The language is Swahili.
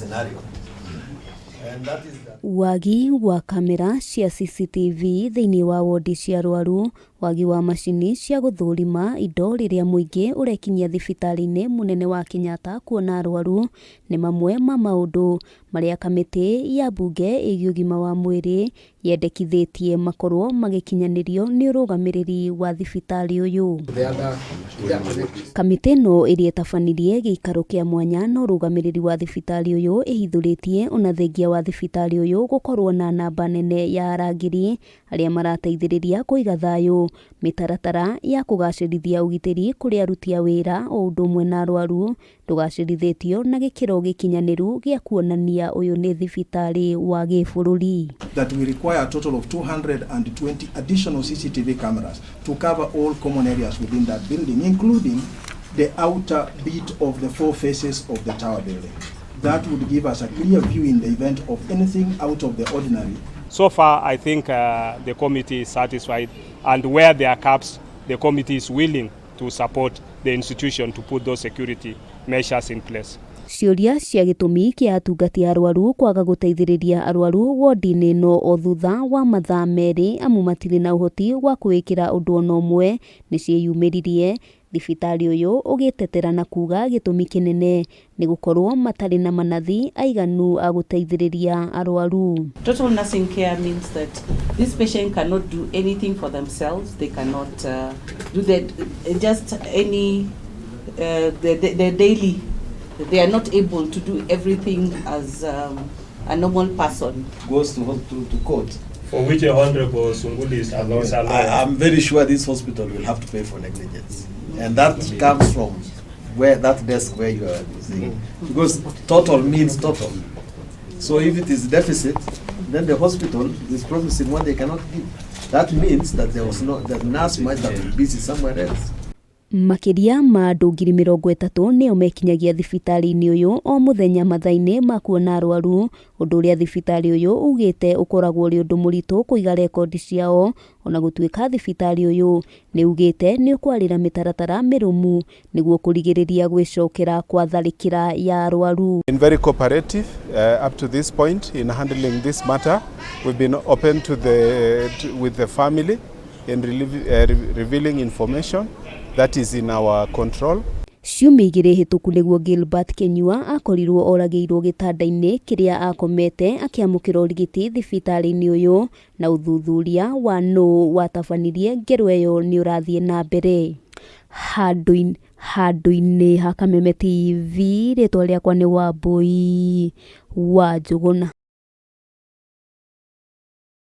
scenario. Wagi wa kamera cia CCTV thĩinĩ wa wondi cia arwaru, wagi wa macini cia guthurima indo riria muingi urekinyia thibitarĩ-inĩ munene wa Kenyatta kuona arwaru nĩ mamwe ma maundu maria kamiti ya bunge ĩgiĩ ũgima wa mwĩrĩ yendekithĩtie makorwo magikinyanĩrio nĩ ũrũgamĩrĩri wa thibitarĩ ũyũ. Kamiti ĩno ĩrĩa ĩtabanirie gĩikaro kĩa mwanya na ũrũgamĩrĩri wa thibitarĩ ũyũ ĩhithũrĩtie ona thengia wa thibitarĩ ũyũ gukorwo na namba nene ya arangĩri arĩa marateithĩrĩria kũiga thayũ, mĩtaratara ya kũgacĩrithia ũgitĩri kũrĩ aruti a wĩra o ũndũ ũmwe na arwaru ndũgacĩrithĩtio na gĩkĩro gĩkinyanĩru gĩa kuonania ũyũ nĩ thibitarĩ wa gĩbũrũri. That we require a total of 220 additional CCTV cameras to cover all common areas within that building, including the outer bit of the four faces of the tower building. That would give us a clear view in the event of anything out of the ordinary. So far, I think the committee is satisfied, and where there are gaps, the committee is willing to support the institution to put those security measures in place. Ciũria cia gĩtũmi kĩa atungati arwaru kwaga gũteithĩrĩria arwaru wondi-inĩ ĩno o thutha wa mathaa merĩ amu matirĩ na ũhoti wa kwĩkĩra ũndũ ona ũmwe nĩ ciĩyumĩririe, thibitarĩ ũyũ ũgĩtetera na kuga gĩtũmi kĩnene nĩ gũkorwo matarĩ na manathi aiganu a gũteithĩrĩria arwaru. Total nursing care means that this patient cannot do anything for themselves. They cannot do that just any the daily. They are not able to do everything as a normal person. Goes to court. For which Honorable Sunguli is allowed. I'm very sure this hospital will have to pay for negligence. And that comes from where that desk where you are saying. Because total means total. So if it is deficit, then the hospital is promising what they cannot give. That means that there was that nurse might have been busy somewhere else. Makiria ma andũ 30,000 nĩo mekinyagia thibitarĩ-inĩ ũyũ o mũthenya mathaa-inĩ ma kuona arwaru, ũndũ ũrĩa thibitarĩ ũyũ ugĩte ũkoragwo ũrĩ ũndũ mũritũ kũiga rekondi ciao, ona gũtuĩka thibitarĩ ũyũ nĩ ugĩte nĩ ũkwarĩra mĩtaratara mĩrũmu nĩguo kũrigĩrĩria gwĩcokera kwa tharĩkĩra ya arwaru. Been very cooperative up to this point in handling this matter. We've been open with the family in revealing information that is in our control. Ciumia igĩrĩ hĩtũku nĩguo Gilbert Kenyua akorirwo oragĩirwo gĩtanda-inĩ kĩrĩa akomete akĩamũkĩra ũrigiti thibitarĩ-inĩ ũyũ, na ũthuthuria wa nũ watabanirie ngero ĩyo nĩ ũrathiĩ na mbere. Handũ-inĩ ha Kameme TV, rĩtwa rĩakwa nĩ Wambui wa Njũgũna.